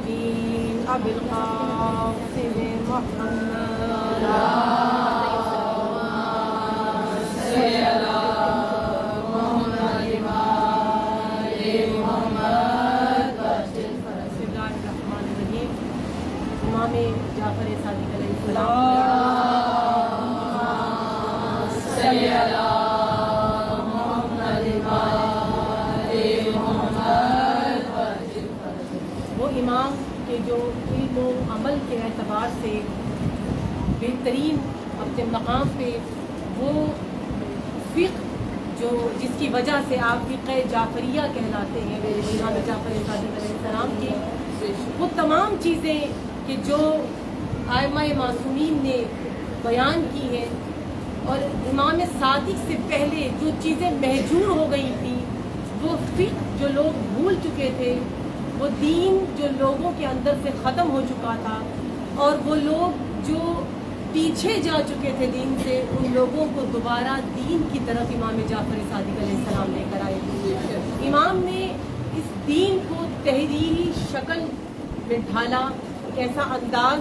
الدين أبي القاسم محمد امام جعفر صادق علیہ السلام، وہ امام کے جو علم و عمل کے اعتبار سے بہترین اپنے مقام پہ، وہ فقہ جو جس کی وجہ سے آپ فقہ جعفریہ کہلاتے ہیں امام جعفر صادق علیہ السلام کی، وہ تمام چیزیں کہ جو ائمہ معصومین نے بیان کی ہیں، اور امام صادق سے پہلے جو چیزیں مہجور ہو گئی تھیں، وہ فقہ جو لوگ بھول چکے تھے، وہ دین جو لوگوں کے اندر سے ختم ہو چکا تھا، اور وہ لوگ جو پیچھے جا چکے تھے دین سے، ان لوگوں کو دوبارہ دین کی طرف امام جعفر صادق علیہ السلام لے کر آئے تھے۔ امام نے اس دین کو تحریری شکل میں ڈھالا، ایک ایسا انداز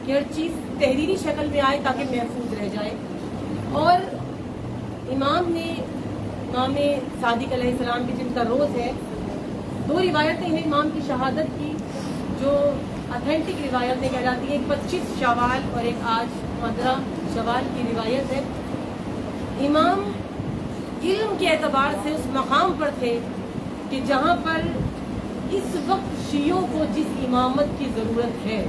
کہ ہر چیز تحریری شکل میں آئے تاکہ محفوظ رہ جائے۔ اور امام نے امام صادق علیہ السلام کی جن کا روز ہے، دو روایتیں ہیں امام کی شہادت کی جو اتھینٹک روایتیں کہلاتی ہیں، ایک 25 شوال اور ایک آج 15 شوال کی روایت ہے۔ امام علم کے اعتبار سے اس مقام پر تھے کہ جہاں پر اس وقت شیعوں کو جس امامت کی ضرورت ہے،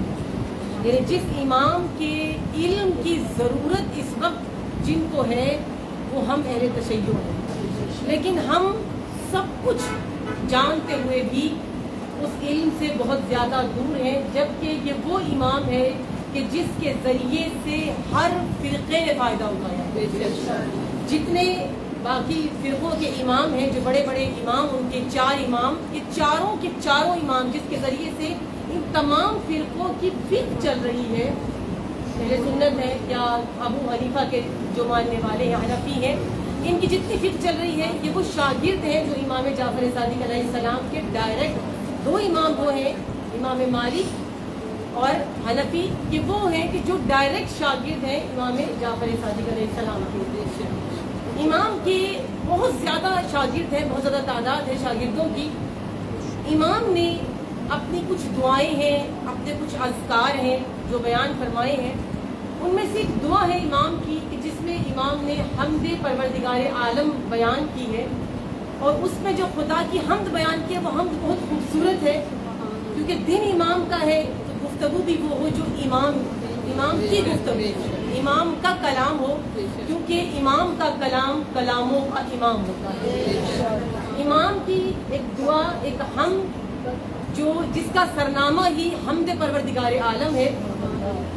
یعنی جس امام کے علم کی ضرورت اس وقت جن کو ہے، وہ ہم اہل تشیع ہیں، لیکن ہم سب کچھ جانتے ہوئے بھی اس علم سے بہت زیادہ دور ہیں، جبکہ یہ وہ امام ہے کہ جس کے ذریعے سے ہر فرقے نے فائدہ اٹھایا۔ جتنے باقی فرقوں کے امام ہیں، جو بڑے بڑے امام، ان کے 4 امام، یہ چاروں کے چاروں امام جس کے ذریعے سے ان تمام فرقوں کی فقہ چل رہی ہے، اہل سنت ہے یا ابو حنیفہ کے جو ماننے والے ہیں، حنفی ہیں، ان کی جتنی فقہ چل رہی ہے، یہ وہ شاگرد ہیں جو امام جعفر صادق علیہ السلام کے ڈائریکٹ 2 امام وہ ہیں، امام مالک اور حنفی، یہ وہ ہیں کہ جو ڈائریکٹ شاگرد ہیں امام جعفر صادق علیہ السلام کے۔ امام کے بہت زیادہ شاگرد ہیں، بہت زیادہ تعداد ہے شاگردوں کی۔ امام نے اپنی کچھ دعائیں ہیں، اپنے کچھ اذکار ہیں جو بیان فرمائے ہیں، ان میں سے ایک دعا ہے امام کی کہ جس میں امام نے حمد پروردگار عالم بیان کی ہے، اور اس میں جو خدا کی حمد بیان کی ہے وہ حمد بہت خوبصورت ہے، کیونکہ دن امام کا ہے تو گفتگو بھی وہ ہو جو امام کی گفتگو، امام کا کلام ہو، کیونکہ امام کا کلام کلاموں کا امام ہوتا ہے۔ امام کی ایک دعا، ایک حمد جو جس کا سرنامہ ہی حمد پروردگار عالم ہے،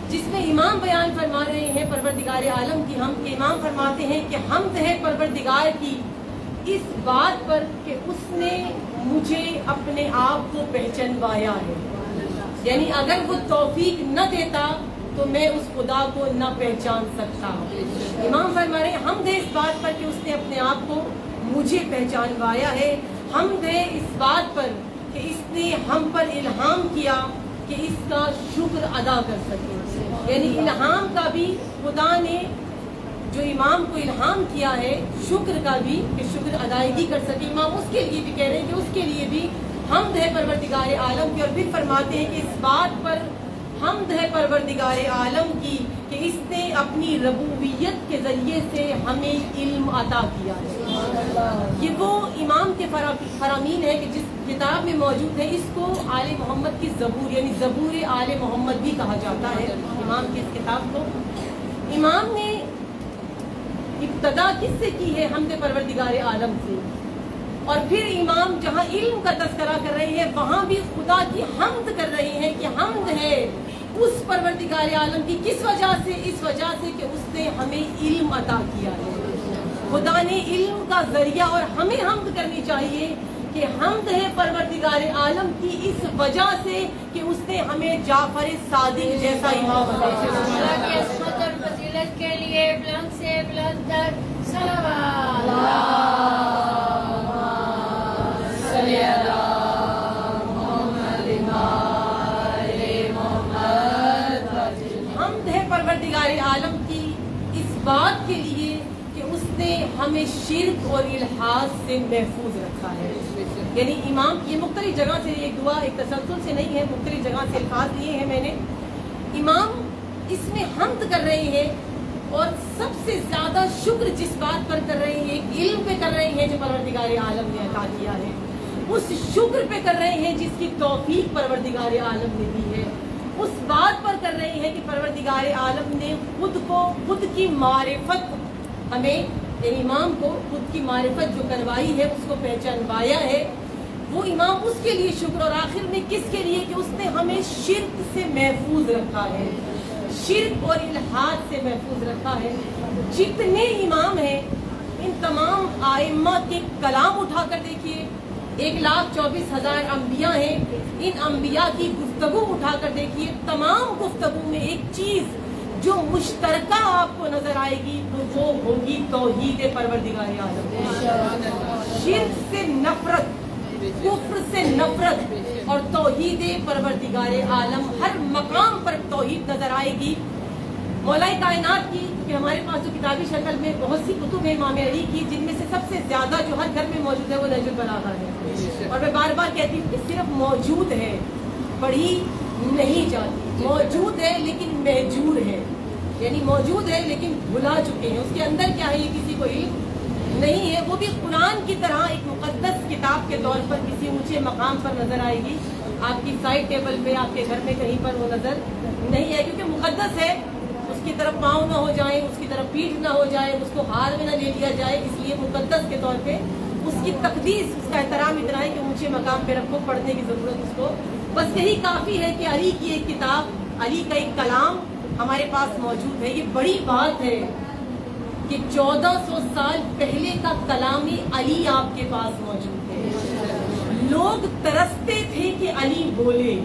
جس میں امام بیان فرما رہے ہیں پروردگار عالم کی حمد کے۔ امام فرماتے ہیں کہ حمد ہے پروردگار کی اس بات پر کہ اس نے مجھے اپنے آپ کو پہچانوایا ہے، یعنی اگر وہ توفیق نہ دیتا تو میں اس خدا کو نہ پہچان سکتا۔ امام فرما رہے ہیں حمد ہے اس بات پر کہ اس نے اپنے آپ کو مجھے پہچانوایا ہے، حمد ہے اس بات پر کہ اس نے ہم پر الہام کیا کہ اس کا شکر ادا کر سکیں، یعنی الہام کا بھی خدا نے جو امام کو الہام کیا ہے، شکر کا بھی کہ شکر ادائیگی کر سکے، امام اس کے لیے بھی کہہ رہے ہیں کہ اس کے لیے بھی حمد ہے پروردگار عالم کی۔ اور پھر فرماتے ہیں کہ اس بات پر حمد ہے پروردگار عالم کی کہ اس نے اپنی ربوبیت کے ذریعے سے ہمیں علم عطا کیا ہے۔ یہ وہ امام کے فرامین ہے کہ جس کتاب میں موجود ہے، اس کو آل محمد کی زبور یعنی زبور آل محمد بھی کہا جاتا ہے امام کی اس کتاب کو۔ امام نے ابتدا کس سے کی ہے؟ حمد پروردگار عالم سے، اور پھر امام جہاں علم کا تذکرہ کر رہے ہیں وہاں بھی خدا کی حمد کر رہے ہیں کہ حمد ہے اس پروردگار عالم کی، کس وجہ سے؟ اس وجہ سے کہ اس نے ہمیں علم عطا کیا ہے۔ خدا نے علم کا ذریعہ، اور ہمیں حمد کرنی چاہیے کہ حمد ہے پروردگار عالم کی اس وجہ سے کہ اس نے ہمیں جعفر صادق جیسا امام عطا کیا۔ فضیلت کے لیے بلند سے بلند تر صلوات۔ صلی اللہ محمد بات کے لیے کہ اس نے ہمیں شرک اور الحاد سے محفوظ رکھا ہے. یعنی امام یہ مختلف جگہ سے ایک دعا ایک تسلسل سے نہیں ہے، مختلف جگہ سے الفاظ لیے ہیں میں نے. امام اس میں حمد کر رہے ہیں اور سب سے زیادہ شکر جس بات پر کر رہے ہیں، علم پہ کر رہے ہیں جو پروردگار عالم نے عطا کیا ہے، اس شکر پہ کر رہے ہیں جس کی توفیق پروردگار عالم نے دی ہے. اس بات پر کر رہے ہیں کہ پروردگار عالم نے خود کی معرفت ہمیں یعنی امام کو خود کی معرفت جو کروائی ہے اس کو پہچانوایا ہے. وہ امام اس کے لیے شکر، اور آخر میں کس کے لیے کہ اس نے ہمیں شرک سے محفوظ رکھا ہے، شرک اور الحاد سے محفوظ رکھا ہے. جتنے امام ہیں ان تمام ائمہ کے کلام اٹھا کر دیکھیے، 1,24,000 انبیاء ہیں، ان انبیاء کی گفتگو اٹھا کر دیکھیے. تمام گفتگو میں ایک چیز جو مشترکہ آپ کو نظر آئے گی تو وہ ہوگی توحید پروردگار عالم، شرک سے نفرت، کفر سے نفرت اور توحید پروردگار عالم. ہر مقام پر توحید نظر آئے گی. مولا کائنات کی کہ ہمارے پاس جو کتابی شکل میں بہت سی کتب ہیں امام علی کی، جن میں سے سب سے زیادہ جو ہر گھر میں موجود ہے وہ نہج البلاغہ ہے. اور میں بار بار کہتی ہوں کہ صرف موجود ہے، پڑھی نہیں جاتی. موجود ہے لیکن محجور ہے، یعنی موجود ہے لیکن بھلا چکے ہیں. اس کے اندر کیا ہے یہ کسی کو علم نہیں ہے. وہ بھی قرآن کی طرح ایک مقدس کتاب کے طور پر کسی اونچے مقام پر نظر آئے گی. آپ کی سائڈ ٹیبل پہ، آپ کے گھر میں کہیں پر وہ نظر نہیں ہے، کیونکہ مقدس ہے. اس کی طرف پاؤں نہ ہو جائیں، اس کی طرف پیٹھ نہ ہو جائے، اس کو ہار میں نہ لے لیا جائے. اس لیے مقدس کے طور پہ اس کی تقدیس، اس کا احترام اتنا ہے کہ اونچے مقام پہ رکھو، پڑھنے کی ضرورت اس کو بس یہی کافی ہے کہ علی کی ایک کتاب، علی کا ایک کلام ہمارے پاس موجود ہے. یہ بڑی بات ہے کہ 1400 سال پہلے کا کلام علی آپ کے پاس موجود ہے. لوگ ترستے تھے کہ علی بولے.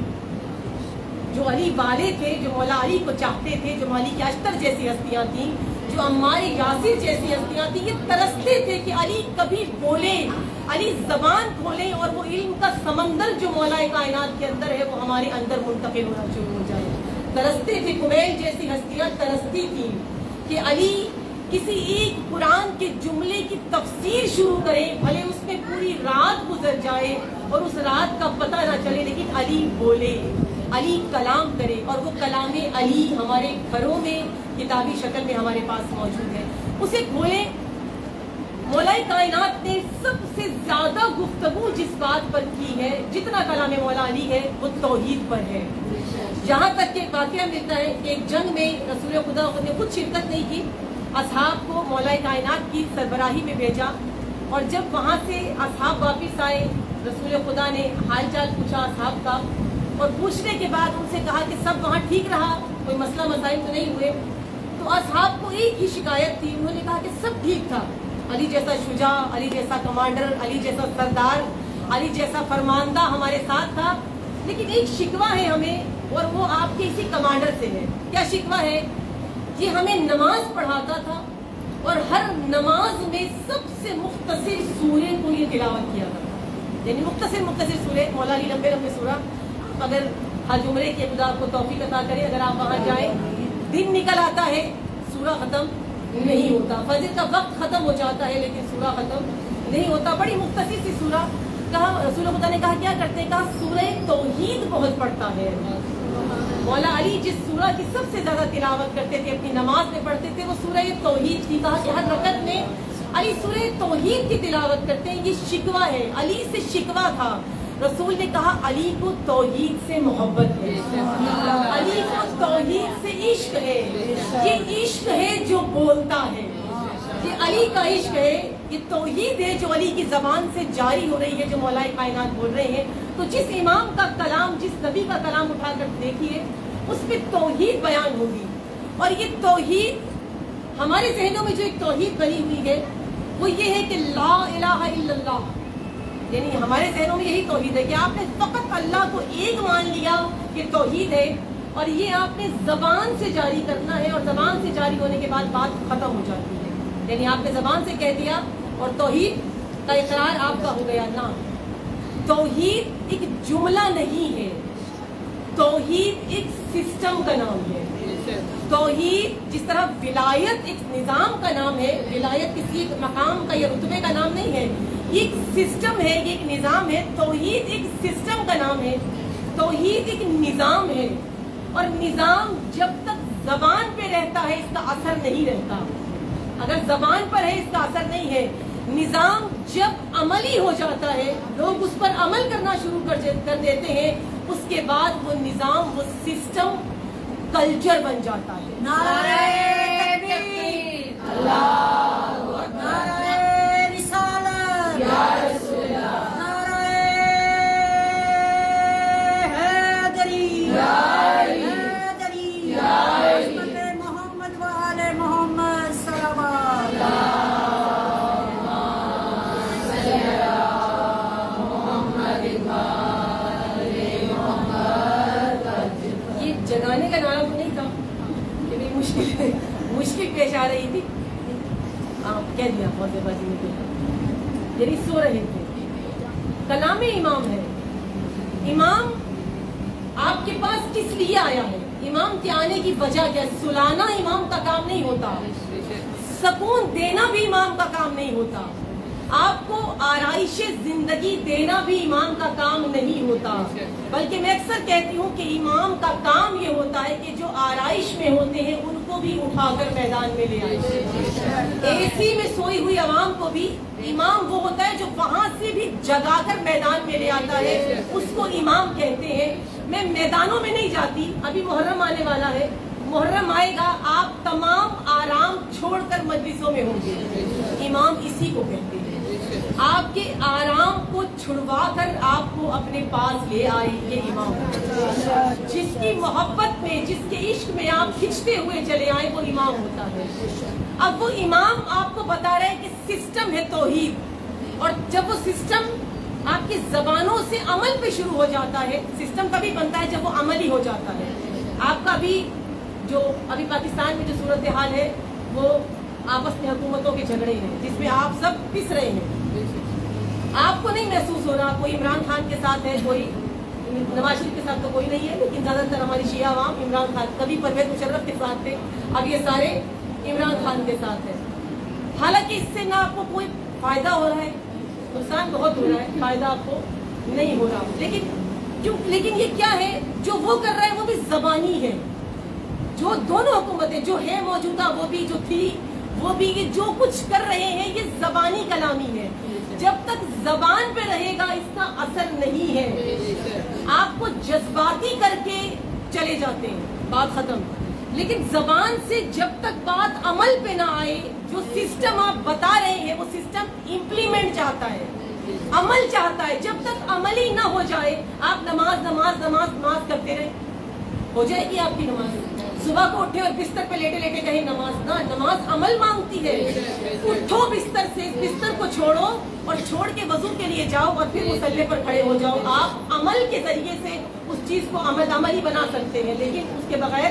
جو علی والے تھے، جو مولا علی کو چاہتے تھے، جو مالک اشتر جیسی ہستیاں تھیں، جو عمار یاسر جیسی ہستیاں تھیں، یہ ترستے تھے کہ علی کبھی بولے، علی زبان کھولے اور وہ علم کا سمندر جو مولا کائنات کے اندر ہے وہ ہمارے اندر منتقل ہونا شروع ہو جائے. ترستے تھے. کمیل جیسی ہستیاں ترستی تھیں کہ علی کسی ایک قرآن کے جملے کی تفسیر شروع کرے، بھلے اس میں پوری رات گزر جائے اور اس رات کا پتہ نہ چلے، لیکن علی بولے، علی کلام کرے. اور وہ کلام علی ہمارے گھروں میں کتابی شکل میں ہمارے پاس موجود ہے. اسے کھولیں. مولا کائنات نے سب سے زیادہ گفتگو جس بات پر کی ہے، جتنا کلام مولا علی ہے وہ توحید پر ہے. جہاں تک کہ واقعہ ملتا ہے کہ ایک جنگ میں رسول خدا نے خود شرکت نہیں کی، اصحاب کو مولا کائنات کی سربراہی میں بھیجا، اور جب وہاں سے اصحاب واپس آئے رسول خدا نے حال چال پوچھا اصحاب کا، اور پوچھنے کے بعد ان سے کہا کہ سب وہاں ٹھیک رہا، کوئی مسئلہ مسائل تو نہیں ہوئے. تو اصحاب کو ایک ہی شکایت تھی. انہوں نے کہا کہ سب ٹھیک تھا، علی جیسا شجاع، علی جیسا کمانڈر، علی جیسا سردار، علی جیسا فرماندہ ہمارے ساتھ تھا، لیکن ایک شکوہ ہے ہمیں، اور وہ آپ کے اسی کمانڈر سے ہے. کیا شکوہ ہے؟ یہ ہمیں نماز پڑھاتا تھا اور ہر نماز میں سب سے مختصر سورے کو یہ تلاوت کیا تھا. یعنی مختصر سورے، مولا علی لمبے لمبے سورہ. اگر حج عمرے کی خدا آپ کو توفیق عطا کرے، اگر آپ وہاں جائیں، دن نکل آتا ہے سورہ ختم نہیں ہوتا، فجر کا وقت ختم ہو جاتا ہے لیکن سورہ ختم نہیں ہوتا. بڑی مختصر سی سورہ. کہا رسول خدا نے کہا کیا کرتے ہیں؟ کہا سورہ توحید بہت پڑھتا ہے. مولا علی جس سورہ کی سب سے زیادہ تلاوت کرتے تھے، اپنی نماز میں پڑھتے تھے، وہ سورہ توحید تھی. کہا کہ ہر رکعت میں علی سورہ توحید کی تلاوت کرتے ہیں. یہ شکوہ ہے، علی سے شکوہ تھا. رسول نے کہا علی کو توحید سے محبت ہے، علی کو توحید سے عشق ہے. یہ عشق ہے جو بولتا ہے، یہ علی کا عشق ہے، یہ توحید ہے جو علی کی زبان سے جاری ہو رہی ہے، جو مولا کائنات بول رہے ہیں. تو جس امام کا کلام، جس نبی کا کلام اٹھا کر دیکھیے، اس پہ توحید بیان ہوگی. اور یہ توحید ہمارے ذہنوں میں جو ایک توحید بنی ہوئی ہے وہ یہ ہے کہ لا الہ الا اللہ. یعنی ہمارے ذہنوں میں یہی توحید ہے کہ آپ نے فقط اللہ کو ایک مان لیا، یہ توحید ہے. اور یہ آپ نے زبان سے جاری کرنا ہے، اور زبان سے جاری ہونے کے بعد بات ختم ہو جاتی ہے. یعنی آپ نے زبان سے کہہ دیا اور توحید کا اقرار آپ کا ہو گیا. نہ، توحید ایک جملہ نہیں ہے، توحید ایک سسٹم کا نام ہے. توحید جس طرح ولایت ایک نظام کا نام ہے, ولایت کسی ایک مقام کا یا رتبے کا نام نہیں ہے, یہ ایک سسٹم ہے, یہ ایک نظام ہے. توحید ایک سسٹم کا نام ہے, توحید ایک نظام ہے, اور نظام جب تک زبان پہ رہتا ہے اس کا اثر نہیں رہتا. اگر زبان پر ہے اس کا اثر نہیں ہے. نظام جب عملی ہو جاتا ہے, لوگ اس پر عمل کرنا شروع کر دیتے ہیں, اس کے بعد وہ نظام, وہ سسٹم کلچر بن جاتا ہے. نعرہ تکبیر, اللہ اکبر, نعرہ رسالت, یا رسول اللہ, نعرہ حیدری, حیدری, حضرت محمد و آل محمد صلوات. جگانے کا نعرہ تو نہیں تھا کہ بھائی مشکل پیش آ رہی تھی, آپ کہہ دیا بہت بازی میں, یعنی سو رہے تھے. کلام امام ہے. امام آپ کے پاس کس لیے آیا ہے؟ امام کے آنے کی وجہ کیا ہے؟ سلانا امام کا کام نہیں ہوتا, سکون دینا بھی امام کا کام نہیں ہوتا, آپ کو آرائش زندگی دینا بھی امام کا کام نہیں ہوتا. بلکہ میں اکثر کہتی ہوں کہ امام کا کام یہ ہوتا ہے کہ جو آرائش میں ہوتے ہیں ان کو بھی اٹھا کر میدان میں لے آئے. اے سی میں سوئی ہوئی عوام کو بھی امام وہ ہوتا ہے جو وہاں سے بھی جگا کر میدان میں لے آتا ہے, اس کو امام کہتے ہیں. میں میدانوں میں نہیں جاتی, ابھی محرم آنے والا ہے, محرم آئے گا, آپ تمام آرام چھوڑ کر مجلسوں میں ہوں گے. امام اسی کو کہتے ہیں, آپ کے آرام کو چھڑوا کر آپ کو اپنے پاس لے آئے, یہ امام. جس کی محبت میں, جس کے عشق میں آپ کھنچتے ہوئے چلے آئے, وہ امام ہوتا ہے. اب وہ امام آپ کو بتا رہے ہیں کہ سسٹم ہے توحید, اور جب وہ سسٹم آپ کی زبانوں سے عمل پہ شروع ہو جاتا ہے, سسٹم کبھی بنتا ہے جب وہ عملی ہو جاتا ہے. آپ کا بھی جو ابھی پاکستان میں جو صورتحال ہے وہ آپس میں حکومتوں کے جھگڑے ہیں, جس میں آپ سب پس رہے ہیں. آپ کو نہیں محسوس ہو رہا, کوئی عمران خان کے ساتھ ہے, کوئی نواز شریف کے ساتھ تو کوئی نہیں ہے, لیکن زیادہ تر ہماری شیعہ عوام عمران خان, کبھی پرویز مشرف کے ساتھ تھے, اب یہ سارے عمران خان کے ساتھ ہیں. حالانکہ اس سے نہ آپ کو کوئی فائدہ ہو رہا ہے, نقصان بہت ہو رہا ہے, فائدہ آپ کو نہیں ہو رہا. لیکن یہ کیا ہے جو وہ کر رہا ہے وہ بھی زبانی ہے. جو دونوں حکومتیں جو ہے موجودہ, وہ بھی جو تھی وہ بھی, یہ جو کچھ کر رہے ہیں یہ زبانی کلامی ہے. جب تک زبان پہ رہے گا اس کا اثر نہیں ہے. آپ کو جذباتی کر کے چلے جاتے ہیں, بات ختم. لیکن زبان سے جب تک بات عمل پہ نہ آئے, جو سسٹم آپ بتا رہے ہیں وہ سسٹم امپلیمنٹ چاہتا ہے, عمل چاہتا ہے. جب تک عملی نہ ہو جائے, آپ نماز نماز نماز نماز کرتے رہے, ہو جائے گی آپ کی نماز. صبح کو اٹھے اور بستر پہ لیٹے لیٹے کہیں نماز نہ, نماز عمل مانگتی ہے. اٹھو بستر سے, بستر کو چھوڑو اور چھوڑ کے وضو کے لیے جاؤ اور پھر مصلی پر کھڑے ہو جاؤ. آپ عمل کے ذریعے سے اس چیز کو عملی بنا سکتے ہیں, لیکن اس کے بغیر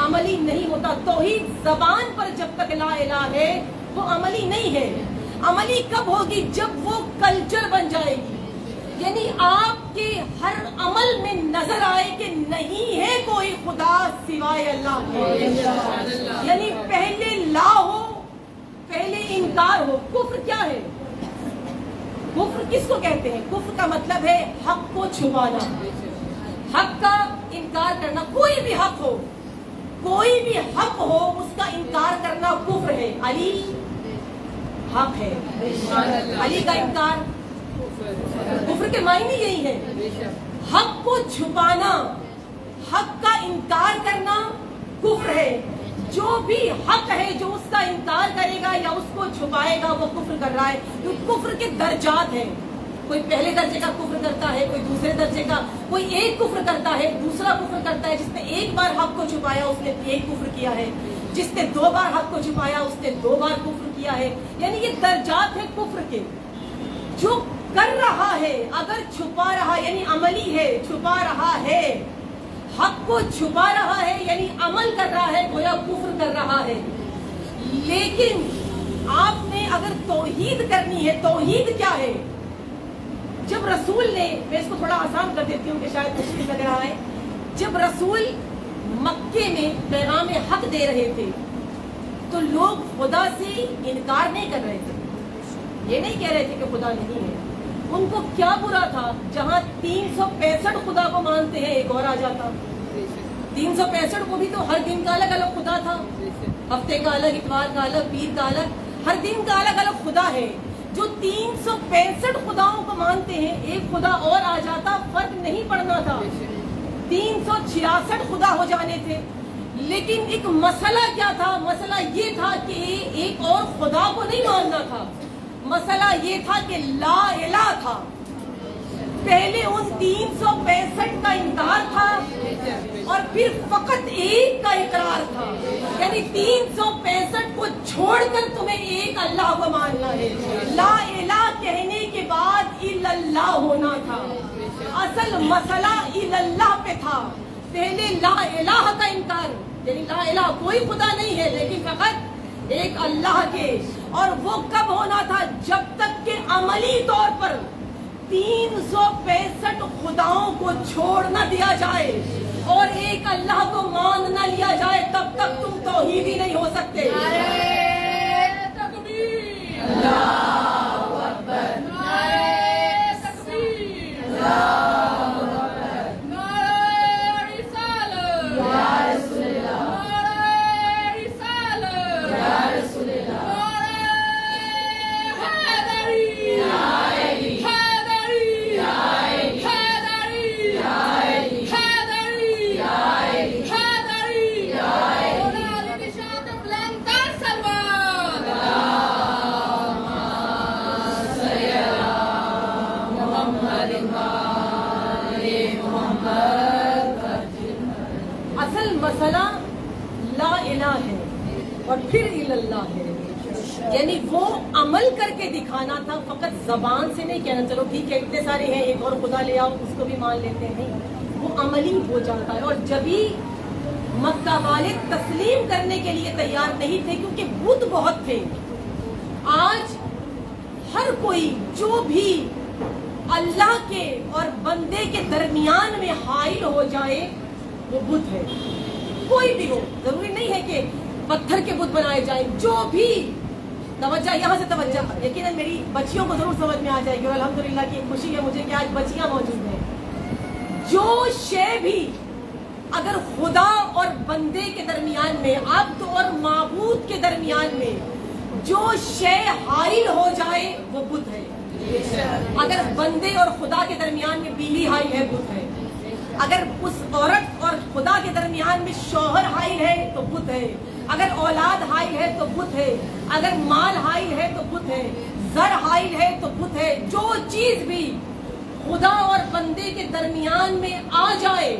عملی نہیں ہوتا. توحید زبان پر جب تک لا الہ ہے وہ عملی نہیں ہے. عملی کب ہوگی؟ جب وہ کلچر بن جائے گی. یعنی آپ کے ہر عمل میں نظر آئے کہ نہیں ہے کوئی خدا سوائے اللہ کے. یعنی پہلے لا ہو, پہلے انکار ہو. کفر کیا ہے؟ کفر کس کو کہتے ہیں؟ کفر کا مطلب ہے حق کو چھپانا, حق کا انکار کرنا. کوئی بھی حق ہو, کوئی بھی حق ہو, اس کا انکار کرنا کفر ہے. علی حق ہے, علی کا انکار کفر کے معنی یہی ہے. حق کو چھپانا, حق کا انکار کرنا کفر ہے. جو بھی حق ہے جو اس کا انکار کرے گا یا اس کو چھپائے گا وہ کفر کر رہا ہے. تو کفر کے درجات ہیں, کوئی پہلے درجے کا کفر کرتا ہے, کوئی دوسرے درجے کا, کوئی ایک کفر کرتا ہے, دوسرا کفر کرتا ہے جس نے ایک بار حق کو چھپایا اس نے ایک کفر کیا ہے, جس نے 2 بار حق کو چھپایا اس نے 2 بار کفر کیا ہے. یعنی یہ درجات ہیں کفر کے. جو کر رہا ہے اگر چھپا رہا یعنی عملی ہے, چھپا رہا ہے, حق کو چھپا رہا ہے یعنی عمل کر رہا ہے, گویا کفر کر رہا ہے. لیکن آپ نے اگر توحید کرنی ہے, توحید کیا ہے؟ جب رسول نے, میں اس کو تھوڑا آسان کر دیتی ہوں کہ شاید مشکل لگ رہا ہے, جب رسول مکے میں پیغام حق دے رہے تھے تو لوگ خدا سے انکار نہیں کر رہے تھے، یہ نہیں کہہ رہے تھے کہ خدا نہیں ہے. ان کو کیا برا تھا جہاں 365 خدا کو مانتے ہیں ایک اور آ جاتا. 365 کو بھی تو ہر دن کا الگ الگ خدا تھا، ہفتے کا الگ، اتوار کا الگ، پیر کا الگ، ہر دن کا الگ الگ خدا ہے. جو 365 خداؤں کو مانتے ہیں ایک خدا اور آ جاتا، فرق نہیں پڑنا تھا. 366 خدا ہو جانے تھے. لیکن ایک مسئلہ کیا تھا؟ مسئلہ یہ تھا کہ ایک اور خدا کو نہیں ماننا تھا، مسئلہ یہ تھا کہ لا الہ تھا. پہلے ان 365 کا انکار تھا اور پھر فقط ایک کا اقرار تھا. یعنی 365 کو چھوڑ کر تمہیں ایک اللہ کو ماننا ہے. لا الہ کہنے کے بعد الا اللہ ہونا تھا. اصل مسئلہ الا اللہ پہ تھا. پہلے لا الہ کا انکار، یعنی لا الہ کوئی خدا نہیں ہے لیکن فقط ایک اللہ کے. اور وہ کب ہونا تھا؟ جب تک کہ عملی طور پر 365 خداؤں کو چھوڑ نہ دیا جائے اور ایک اللہ کو مان نہ لیا جائے، تب تک تم توحیدی نہیں ہو سکتے. نعرہ تکبیر، اللہ اکبر، نعرہ تکبیر، اللہ اکبر، نعرہ رسالت یا رسول اللہ، نعرہ رسالت یا رسول اللہ، نعرہ حیدری یا علی، حیدری یا علی، حیدری یا علی، حیدری یا علی، حیدری یا علی. اصل مسئلہ لا الہ ہے اور پھر الا اللہ ہے. یعنی وہ عمل کر کے دکھانا تھا، فقط زبان سے نہیں کہنا چلو ٹھیک ہے اتنے سارے ہیں ایک اور خدا لے آؤ اس کو بھی مان لیتے ہیں. وہ عملی ہو جاتا ہے. اور جبھی مکہ والے تسلیم کرنے کے لیے تیار نہیں تھے کیونکہ بت بہت تھے. آج ہر کوئی جو بھی اللہ کے اور بندے کے درمیان میں حائل ہو جائے وہ بت ہے. کوئی بھی ہو، ضروری نہیں ہے کہ پتھر کے بت بنائے جائیں. جو بھی توجہ یہاں سے توجہ یقیناً میری بچیوں کو ضرور سمجھ میں آ جائے گی اور الحمدللہ کی خوشی ہے مجھے کہ آج بچیاں موجود ہیں. جو شے بھی اگر خدا اور بندے کے درمیان میں، عبد اور معبود کے درمیان میں جو شے حائل ہو جائے وہ بت ہے. اگر بندے اور خدا کے درمیان میں بیوی حائل ہے بت ہے. اگر اس عورت اور خدا کے درمیان میں شوہر حائل ہے تو بت ہے. اگر اولاد حائل ہے تو بت ہے. اگر مال حائل ہے تو بت ہے. زر حائل ہے تو بت ہے. جو چیز بھی خدا اور بندے کے درمیان میں آ جائے،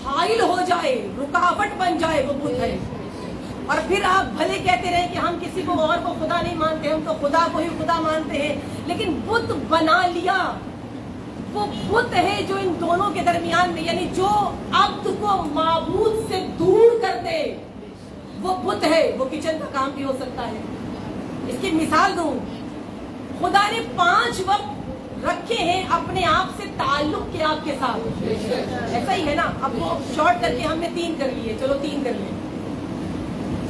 حائل ہو جائے، رکاوٹ بن جائے وہ بت ہے. اور پھر آپ بھلے کہتے رہے کہ ہم کسی کو اور کو خدا نہیں مانتے، ہم تو خدا کو ہی خدا مانتے ہیں، لیکن بت بنا لیا وہ بت ہے جو ان دونوں کے درمیان میں، یعنی جو عبد کو معبود سے دور کر دے وہ بت ہے. وہ کچن کا کام بھی ہو سکتا ہے. اس کی مثال دوں، خدا نے 5 وقت رکھے ہیں اپنے آپ سے تعلق کے آپ کے ساتھ. ایسا ہی ہے نا. اب وہ شارٹ کر کے ہم نے 3 کر لیے، چلو 3 کر لیں.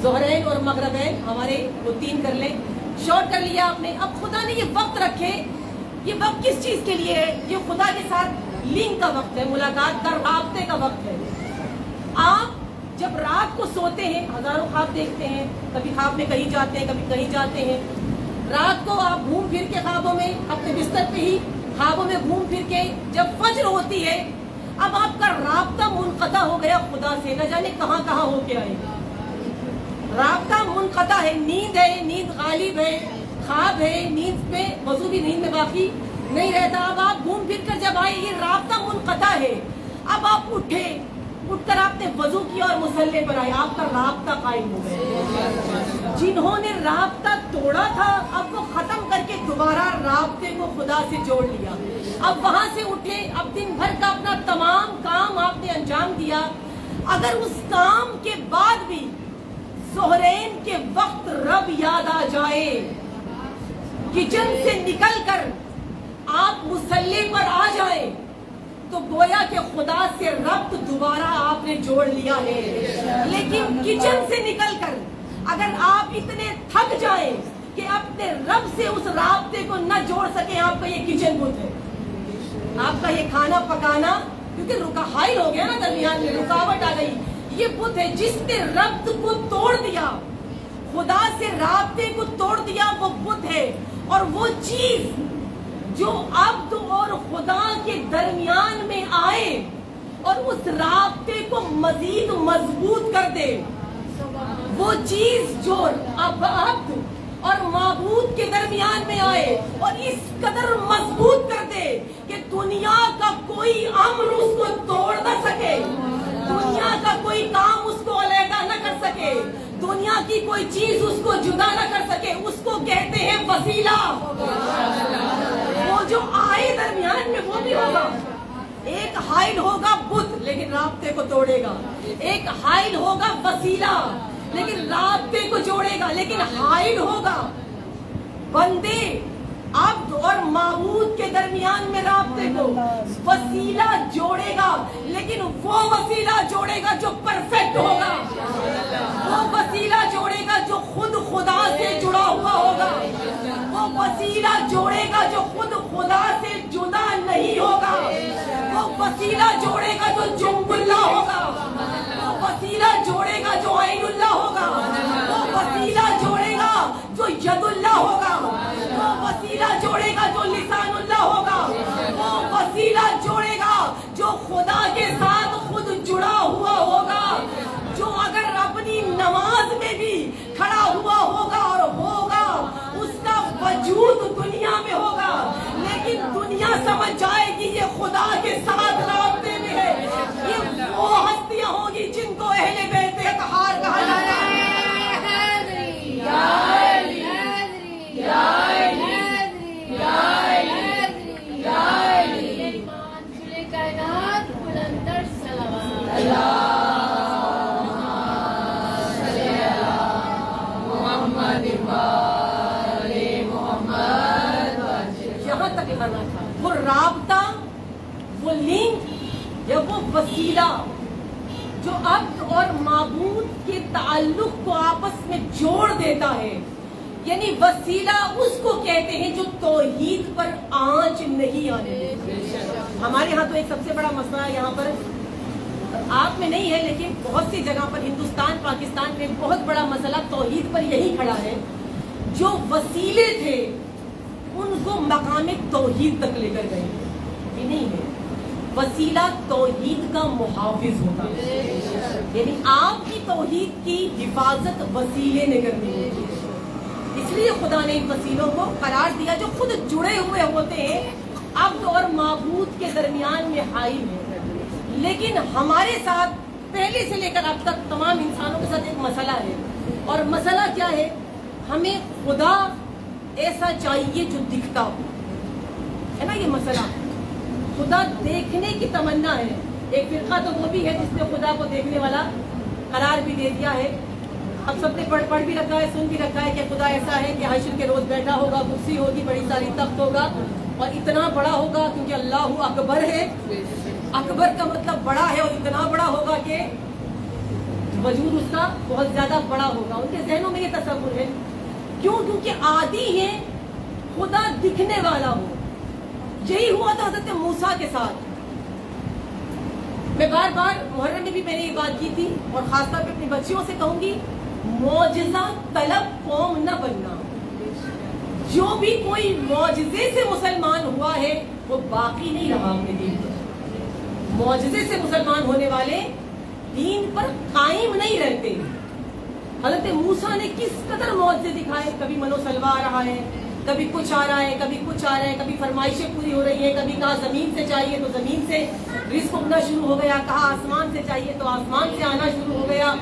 ظہرین اور مغربین ہمارے وہ 3 کر لیں. شارٹ کر لیا آپ نے. اب خدا نے یہ وقت رکھے، یہ وقت کس چیز کے لیے ہے؟ یہ خدا کے ساتھ لنک کا وقت ہے، ملاقات کا، رابطے کا وقت ہے. آپ جب رات کو سوتے ہیں ہزاروں خواب دیکھتے ہیں، کبھی خواب میں کہیں جاتے ہیں کبھی کہیں جاتے ہیں. رات کو آپ گھوم پھر کے خوابوں میں اپنے بستر پہ ہی خوابوں میں گھوم پھر کے جب فجر ہوتی ہے اب آپ کا رابطہ منقطع ہو گیا خدا سے. نہ جانے کہاں کہاں ہو کے آئے. رابطہ منقطع ہے. نیند ہے، نیند غالب ہے، خواب ہے، نیند پہ وضو بھی نیند میں باقی نہیں رہتا. اب آپ گھوم پھر کر جب آئے یہ رابطہ منقطع ہے. اب آپ اٹھے، اٹھ کر آپ نے وضو کیا اور مصلی پر آئے، آپ کا رابطہ قائم ہو گیا. جنہوں نے رابطہ توڑا تھا اب وہ ختم کر کے دوبارہ رابطے کو خدا سے جوڑ لیا. اب وہاں سے اٹھے، اب دن بھر کا اپنا تمام کام آپ نے انجام دیا. اگر اس کام کے بعد بھی ظہرین کے وقت رب یاد آ جائے، کچن سے نکل کر آپ مصلی پر آ جائیں، تو گویا کہ خدا سے ربط دوبارہ آپ نے جوڑ لیا ہے. لیکن کچن سے نکل کر اگر آپ اتنے تھک جائیں کہ اپنے رب سے اس رابطے کو نہ جوڑ سکیں، آپ کا یہ کچن بت ہے. آپ کا یہ کھانا پکانا کیونکہ حائل ہو گیا نا، درمیان میں رکاوٹ آ گئی. یہ بت ہے جس نے ربط کو توڑ دیا، خدا سے رابطے کو توڑ دیا، وہ بت ہے. اور وہ چیز جو عبد اور خدا کے درمیان میں آئے اور اس رابطے کو مزید مضبوط کر دے، وہ چیز جو اب عبد اور معبود کے درمیان میں آئے اور اس قدر مضبوط کر دے کہ دنیا کا کوئی امر اس کو توڑ نہ سکے، دنیا کا کوئی کام اس کو علیحدہ نہ کر سکے، دنیا کی کوئی چیز اس کو جدا نہ کر سکے. اس کو کہتے ہیں وسیلہ. وہ جو آئے درمیان میں وہ بھی ہوگا. ایک حائل ہوگا بت لیکن رابطے کو توڑے گا، ایک حائل ہوگا وسیلہ لیکن رابطے کو جوڑے گا. لیکن حائل ہوگا بندے عبد اور معبود کے درمیان میں رابطے کو، وسیلہ جوڑے گا لیکن وہ وسیلہ جوڑے گا جو پرفیکٹ ہوگا، وہ وسیلہ جوڑے گا جو خود خدا سے جڑا ہوا ہوگا، وہ وسیلہ جوڑے گا جو خود خدا سے جدا نہیں ہوگا، وہ وسیلہ جوڑے گا جو جنب اللہ ہوگا، وہ وسیلہ جوڑے گا جو عین اللہ ہوگا، وہ وسیلہ جوڑے گا جو ید اللہ ہوگا، وہ وسیلہ جوڑے گا جو لسان اللہ ہوگا، وہ وسیلہ جوڑے گا جو خدا کے ساتھ خود جڑا ہوا ہوگا، جو اگر اپنی نماز میں بھی کھڑا ہوا ہوگا اور ہوگا، اس کا وجود دنیا میں ہوگا لیکن دنیا سمجھ جائے گی یہ خدا کے ساتھ رابطے میں ہے. یہ وہ ہستیاں ہوں گی جن کو اہل بیت اطہار کہا جاتا ہے. یہاں تک لانا تھا. وہ رابطہ، وہ لنک یا وہ وسیلہ جو عبد اور معبود کے تعلق کو آپس میں جوڑ دیتا ہے، یعنی وسیلہ اس کو کہتے ہیں جو توحید پر آنچ نہیں آنے دیتا. ہمارے ہاں تو ایک سب سے بڑا مسئلہ یہاں پر آپ میں نہیں ہے لیکن بہت سی جگہ پر ہندوستان پاکستان میں بہت بڑا مسئلہ توحید پر یہی کھڑا ہے. جو وسیلے تھے ان کو مقام توحید تک لے کر گئے. یہ نہیں ہے، وسیلہ توحید کا محافظ ہوتا ہے، یعنی آپ کی توحید کی حفاظت وسیلے نے کرنی ہوتی ہے. اس لیے خدا نے ان وسیلوں کو قرار دیا جو خود جڑے ہوئے ہوتے ہیں، عبد اور معبود کے درمیان میں حائل ہے. لیکن ہمارے ساتھ پہلے سے لے کر اب تک تمام انسانوں کے ساتھ ایک مسئلہ ہے. اور مسئلہ کیا ہے؟ ہمیں خدا ایسا چاہیے جو دکھتا ہو، ہے نا. یہ مسئلہ خدا دیکھنے کی تمنا ہے. ایک فرقہ تو وہ بھی ہے جس نے خدا کو دیکھنے والا قرار بھی دے دیا ہے. اب سب نے پڑھ بھی رکھا ہے، سن بھی رکھا ہے کہ خدا ایسا ہے کہ حشر کے روز بیٹھا ہوگا، کرسی ہوگی، بڑی ساری تخت ہوگا اور اتنا بڑا ہوگا کیونکہ اللہ اکبر ہے. اکبر کا مطلب بڑا ہے اور اتنا بڑا ہوگا کہ وجود اس کا بہت زیادہ بڑا ہوگا. ان کے ذہنوں میں یہ تصور ہے. کیوں؟ کیونکہ عادی ہے خدا دکھنے والا ہو. یہی ہوا تھا حضرت موسیٰ کے ساتھ. میں بار بار محرم میں بھی میں نے یہ بات کی تھی اور خاص طور پہ اپنی بچیوں سے کہوں گی، معجزہ طلب قوم نہ بننا. جو بھی کوئی معجزے سے مسلمان ہوا ہے وہ باقی نہیں رہا اپنے دین پر. معجزے سے مسلمان ہونے والے دین پر قائم نہیں رہتے. حضرت موسیٰ نے کس قدر معجزے دکھائے. کبھی منو سلوا آ رہا ہے، کبھی کچھ آ رہا ہے، کبھی کچھ آ رہا ہے، کبھی فرمائشیں پوری ہو رہی ہیں. کبھی کہا زمین سے چاہیے تو زمین سے رزق اگنا شروع ہو گیا، کہا آسمان سے چاہیے تو آسمان سے آنا شروع ہو گیا.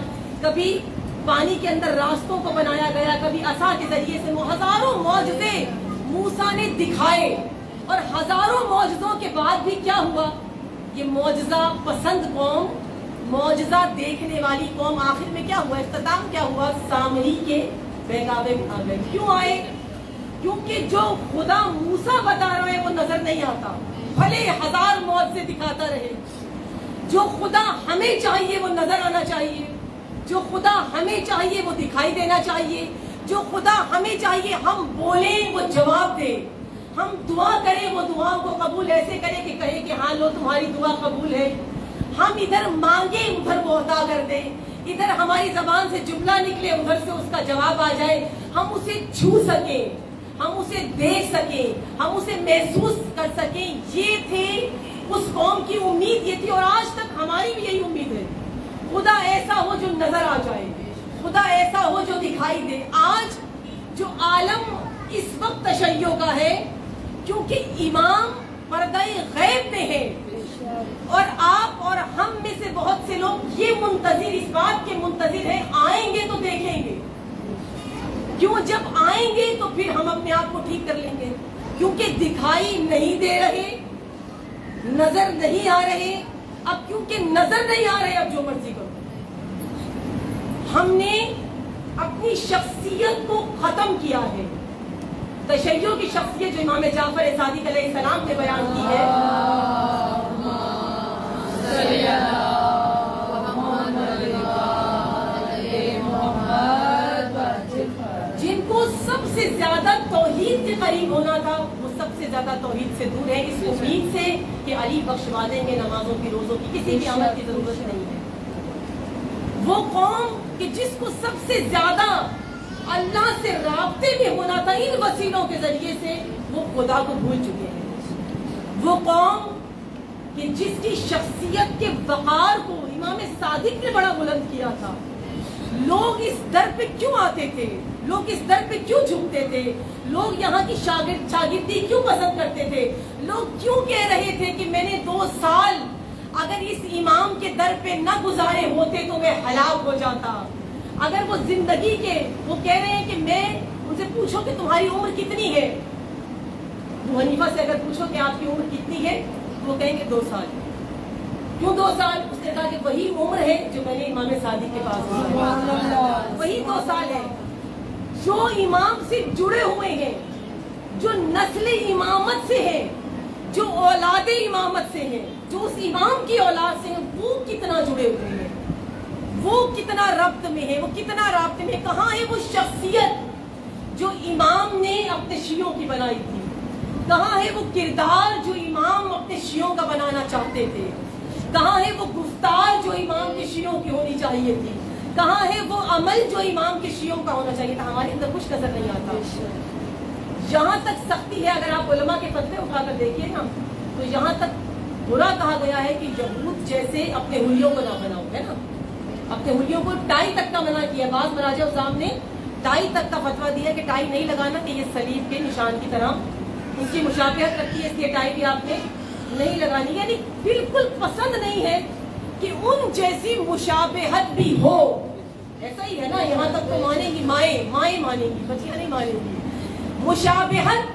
کبھی پانی کے اندر راستوں کو بنایا گیا، کبھی عصا کے ذریعے سے. ہزاروں معجزے موسیٰ نے دکھائے اور ہزاروں معجزوں کے بعد بھی کیا ہوا؟ یہ معجزہ پسند قوم، معجزہ دیکھنے والی قوم آخر میں کیا ہوا؟ اختتام کیا ہوا؟ سامری کے بہکاوے میں آ گئے. کیوں آئے؟ کیونکہ جو خدا موسیٰ بتا رہے ہیں وہ نظر نہیں آتا. بھلے 1000 معجزے دکھاتا رہے. جو خدا ہمیں چاہیے وہ نظر آنا چاہیے, جو خدا ہمیں چاہیے وہ دکھائی دینا چاہیے, جو خدا ہمیں چاہیے ہم بولیں وہ جواب دے, ہم دعا کریں وہ دعا کو قبول ایسے کرے کہ کہے کہ ہاں لو تمہاری دعا قبول ہے. ہم ادھر مانگیں ادھر وہ عطا کر دے, ادھر ہماری زبان سے جملہ نکلے ادھر سے اس کا جواب آ جائے, ہم اسے چھو سکیں, ہم اسے دیکھ سکیں, ہم اسے محسوس کر سکیں. یہ تھے اس قوم کی امید, یہ تھی اور آج تک ہماری بھی یہی امید ہے. خدا ایسا ہو جو نظر آ جائے, خدا ایسا ہو جو دکھائی دے. آج جو عالم اس وقت تشیع کا ہے کیونکہ امام پردہ غیب میں ہے, اور آپ اور ہم میں سے بہت سے لوگ یہ منتظر, اس بات کے منتظر ہیں آئیں گے تو دیکھیں گے. کیوں جب آئیں گے تو پھر ہم اپنے آپ کو ٹھیک کر لیں گے, کیونکہ دکھائی نہیں دے رہے, نظر نہیں آ رہے. اب کیونکہ نظر نہیں آ رہے اب جو مرضی کرو. ہم نے اپنی شخصیت کو ختم کیا ہے. تشیع کی شخصیت جو امام جعفر صادق علیہ السلام نے بیان کی ہے, جن کو سب سے زیادہ توحید کے قریب ہونا تھا وہ سب سے زیادہ توحید سے دور ہے, اس امید سے کہ علی بخشوا دیں گے نمازوں کی روزوں کی کسی بھی عمل کی ضرورت نہیں ہے. وہ قوم کہ جس کو سب سے زیادہ اللہ سے رابطے میں ہونا تھا ان وسیلوں کے ذریعے سے, وہ خدا کو بھول چکے ہیں. وہ قوم کہ جس کی شخصیت کے وقار کو امام صادق نے بڑا بلند کیا تھا. لوگ اس در پہ کیوں آتے تھے, لوگ اس در پہ کیوں جھکتے تھے, لوگ یہاں کی شاگردی کیوں پسند کرتے تھے, لوگ کیوں کہہ رہے تھے کہ میں نے 2 سال اگر اس امام کے در پہ نہ گزارے ہوتے تو میں ہلاک ہو جاتا. اگر وہ زندگی کے, وہ کہہ رہے ہیں کہ میں ان سے پوچھو کہ تمہاری عمر کتنی ہے, ابو حنیفہ سے اگر پوچھو کہ آپ کی عمر کتنی ہے تو وہ کہیں گے 2 سال. کیوں 2 سال؟ اس نے کہا کہ وہی عمر ہے جو میں نے امام صادق کے پاس گزاری, وہی 2 سال ہے. جو امام سے جڑے ہوئے ہیں, جو نسل امامت سے ہیں, جو اولاد امامت سے ہیں, جو اس امام کی اولاد سے ہیں, وہ کتنا جڑے ہوئے ہیں, وہ کتنا ربط میں ہے, وہ کتنا رابطے میں. کہاں ہے وہ شخصیت جو امام نے اپنے شیعوں کی بنائی تھی, کہاں ہے وہ کردار جو امام اپنے شیعوں کا بنانا چاہتے تھے, کہاں ہے وہ گفتار جو امام کے شیعوں کی ہونی چاہیے تھی, کہاں ہے وہ عمل جو امام کے شیعوں کا ہونا چاہیے تھا. ہمارے اندر کچھ نظر نہیں آتا. جہاں تک سختی ہے, اگر آپ علماء کے فتوے اٹھا کر دیکھیے نا, تو یہاں تک برا کہا گیا ہے کہ یہود جیسے اپنے حلیوں کو نہ بناؤ, ہے نا, اپنے حلیوں کو ٹائی تک کا منع کیا. بعض مراجع عظام نے ٹائی تک کا فتویٰ دیا کہ ٹائی نہیں لگانا, کہ یہ صلیب کے نشان کی طرح اس کی مشابہت رکھتی ہے, اس لیے ٹائی بھی آپ نے نہیں لگانی. یعنی بالکل پسند نہیں ہے کہ ان جیسی مشابہت بھی ہو. ایسا ہی ہے نا, یہاں تک تو مانیں گی مائیں مانیں گی, بچیاں نہیں مانیں گی. مشابہت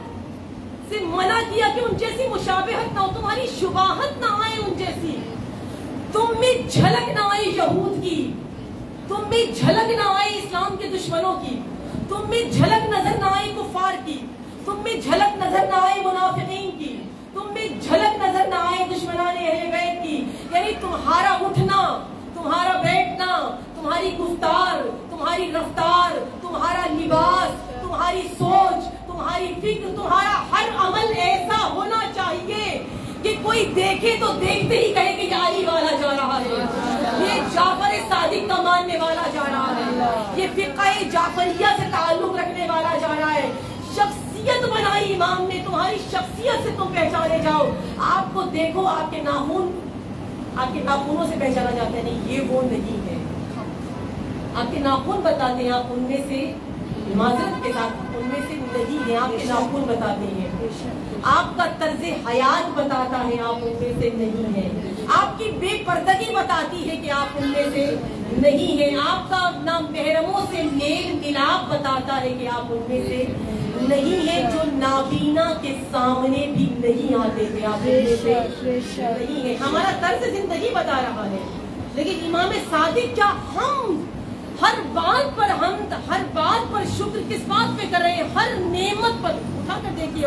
سے منع کیا کہ ان جیسی مشابہت نہ ہو, تمہاری شباہت نہ آئے ان جیسی, تم میں جھلک نہ آئے یہود کی, تم میں جھلک نہ آئے اسلام کے دشمنوں کی, تم میں جھلک نظر نہ آئے کفار کی, تم میں جھلک نظر نہ آئے منافقین کی, تم میں جھلک نظر نہ آئے دشمنان اہل بیت کی. یعنی تمہارا اٹھنا, تمہارا بیٹھنا, تمہاری گفتار, تمہاری رفتار, تمہارا لباس, تمہاری سوچ, تمہاری فکر, تمہارا ہر عمل ایسا ہونا چاہیے کہ کوئی دیکھے تو دیکھتے ہی کہے کہ یہ علی والا جا رہا ہے, یہ جعفر صادق کا ماننے والا جا رہا ہے, یہ فقہ جعفریہ سے تعلق رکھنے والا جا رہا ہے. شخصیت بنائی امام نے, تمہاری شخصیت سے تم پہچانے جاؤ. آپ کو دیکھو, آپ کے ناخن, آپ کے ناخنوں سے پہچانا جاتا ہے, نہیں یہ وہ نہیں ہے. آپ کے ناخن بتاتے ہیں, آپ ان میں سے معذرت کے ساتھ ان میں سے نہیں ہیں, آپ کے ناخن بتاتے ہیں. آپ کا طرز حیات بتاتا ہے, آپ ان میں سے نہیں ہیں. آپ کی بے پردگی بتاتی ہے کہ آپ ان میں سے نہیں ہیں. آپ کا نام محرموں سے میل ملاپ بتاتا ہے کہ آپ ان میں سے نہیں ہیں. جو نابینا کے سامنے بھی نہیں آتے تھے, آپ ان میں سے نہیں ہیں. ہمارا طرز زندگی بتا رہا ہے. لیکن امام صادق کیا, ہم ہر بات پر حمد, ہر بات پر شکر کس بات پہ کر رہے ہیں, ہر نعمت پر. اٹھا کر دیکھیے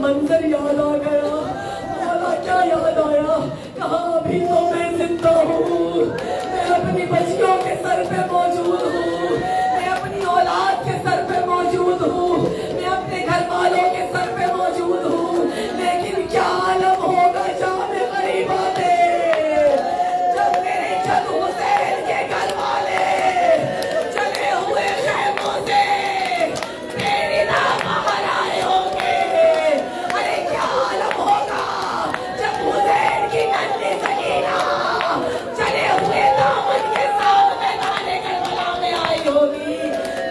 منظر یاد آ گیا. مولا کیا یاد آیا؟ کہاں ابھی تو میں زندہ ہوں, میں اپنی بچیوں کے سر پہ موجود ہوں, میں اپنی اولاد کے سر پہ موجود ہوں, میں اپنے گھر والوں کے سر پہ موجود ہوں, لیکن کیا عالم ہوگا جام غریبہ میں جب میرے جد حسین کے گھر والے چلے ہوئے خیموں سے میری نام باہر آئے ہوں گے. ارے کیا عالم ہوگا جب حسین کی ننھی سکینہ چلے ہوئے دامن کے ساتھ میدان کربلا میں آئی ہوگی.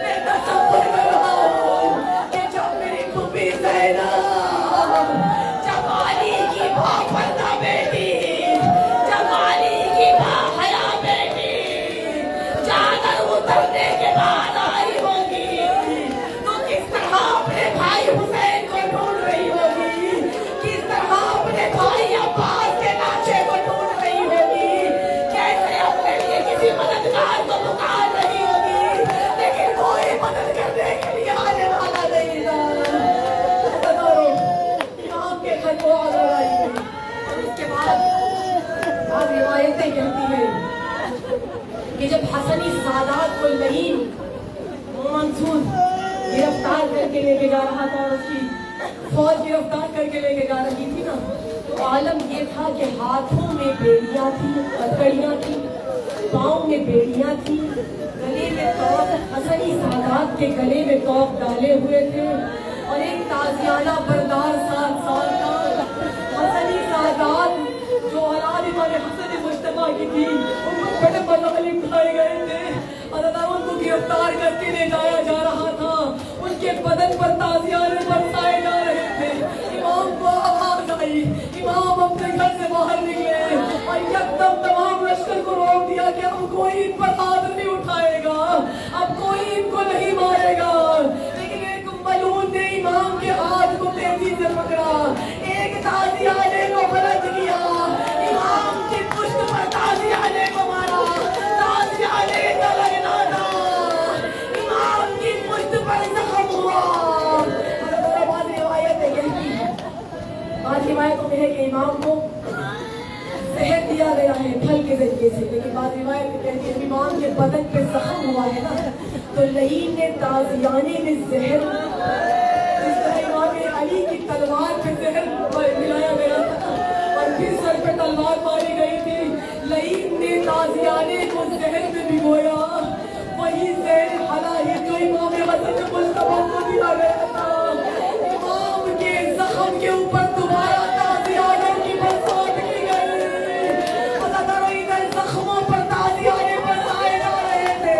میں تصور کر رہا ہوں کہ جب میری پھوپھی زینب جب علی کی باپردہ بیٹی, جب علی کی باحیا بیٹی چادر اترنے کے بعد آئی ہوگی تو کس طرح اپنے بھائی حسین کو ڈھونڈ رہی ہوگی, کس طرح اپنے بھائی عباس کے ناچے کو ڈھونڈ رہی ہوگی, کیسے اپنے لیے کسی مددگار کو پکار رہی ہوگی, لیکن کوئی مدد کرنے کے لیے آنے والا نہیں تھا. امام کے گھر کو آدر آئی گئی. اور اس کے بعد روایتیں کہتی ہیں کہ جب حسنی سادات کو لعین منصور گرفتار کر کے لے کے جا رہا تھا, اس کی فوج گرفتار کر کے لے کے جا رہی تھی نا, تو عالم یہ تھا کہ ہاتھوں میں بیڑیاں تھیں, ہتھکڑیاں تھیں, پاؤں میں بیڑیاں تھیں, گلے میں توق, حسنی سادات کے گلے میں توق ڈالے ہوئے تھے, اور ایک تازیانہ بردار 7 سال کا حسنی سادات جو اولاد امام حسن مجتبیٰ کی تھی, ان کو بڑے مظالم کھائے گئے تھے, اور ان کو گرفتار کر کے لے جایا جا رہا تھا, ان کے بدن پر تازیانے برسائے جا رہے تھے. امام کو آواز آئی, امام اپنے گھر سے باہر نکلے اور یکدم تمام لشکر کو روک دیا کہ اب کوئی ان پر ہاتھ نہیں اٹھائے گا, اب کوئی ان کو نہیں مارے گا. لیکن ایک ملعون نے امام کے ہاتھ کو تیزی سے پکڑا, ایک تازیانے کو پلٹ کیا, امام کی پشت پر تازیانے کو مارا, تازیانے کا لگنا تھا, امام کی پشت پر زخم ہوا. اور بعض روایتیں کہتی ہیں, بعض روایتوں میں ہے کہ امام کو زہر دیا گیا ہے پھل کے ذریعے سے, لیکن بعض روایت کہتی ہے امام کے بدن پہ زخم ہوا ہے نا, تو لعین نے تازیانے میں زہر, جس طرح امام علی کی تلوار پہ زہر ملایا گیا تھا اور پھر سر پہ تلوار ماری گئی تھی, لعین نے تازیانے کو زہر میں بھگویا, وہی زہر حلا ہے جو امام حسن مجتبیٰ کو دیا گیا تھا. امام کے زخم کے اوپر دوبارہ تازیانے کی برسات کی گئی. اللہ تعالیٰ ادھر زخموں پر تازیانے برسائے جا رہے تھے,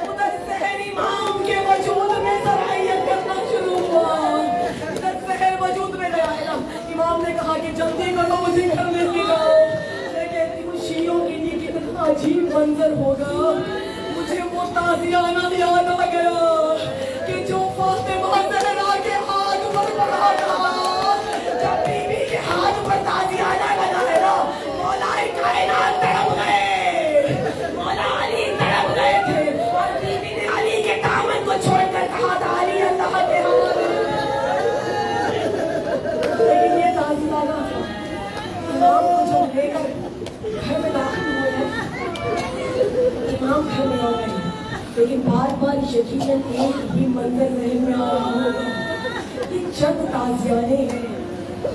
ادھر زہر امام کے وجود میں صلاحیت کرنا شروع ہوا, ادھر زہر وجود میں گیا ہے نا. امام نے کہا کہ جلدی کرو مجھے گھر لے کے جاؤ. میں کہتی ہوں شیعوں کے لیے کتنا عجیب منظر ہوگا. مجھے وہ تازیانہ یاد آ گیا کہ جو فاطمہ زہرا کے ہاتھ پر پڑا تھا, جب بی بی کے ہاتھ پر تازیانہ لگا ہے نا, مولا کائنات تڑپ گئے, مولا علی تڑپ گئے تھے, اور بی بی نے علی کے دامن کو چھوڑ کر کہا تھا علی اللہ کے ہاتھ. لیکن یہ تازیانہ امام کو جب لے کر گھر میں داخل ہوئے ہیں, امام گھر میں آ گئے, لیکن بار بار یقیناً ایک ہی منظر ذہن میں آ رہا ہوگا, یہ چند تازیانے ہیں,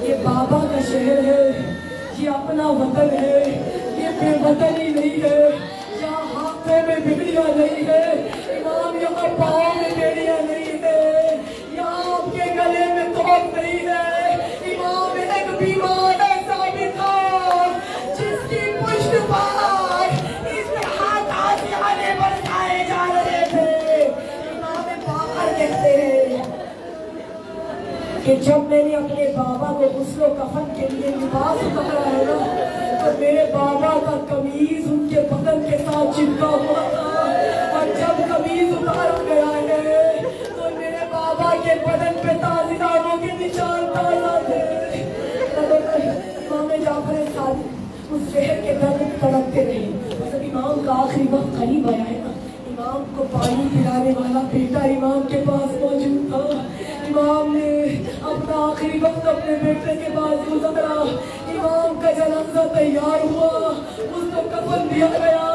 یہ بابا کا شہر ہے, یہ اپنا وطن ہے, یہ بے وطنی نہیں ہے, یہاں ہاتھوں میں بیڑیاں نہیں ہے, امام یہاں پاؤں میں بیڑیاں نہیں ہے, یہاں آپ کے گلے میں توق نہیں ہے. امام ایک بیمار ایسا بھی تھا جس کی پشت پر اس طرح تازیانے برسائے جا رہے تھے. امام باقر کہتے ہیں کہ جب میں نے اپنے بابا کو غسل و کفن کے لیے لباس اتارا ہے نا, تو میرے بابا کا قمیض ان کے بدن کے ساتھ چپکا ہوا تھا, اور جب قمیض اتارا گیا ہے تو میرے بابا کے بدن پہ تازیانوں کے نشان تازہ تھے. امام جعفر صادق اس زہر کے درد میں تڑپتے رہے. جب امام کا آخری وقت قریب آیا ہے نا, امام کو پانی پلانے والا بیٹا امام کے پاس موجود تھا. امام نے اپنا آخری وقت اپنے بیٹے کے پاس گزارا. امام کا جنازہ تیار ہوا, اس کو کفن دیا گیا.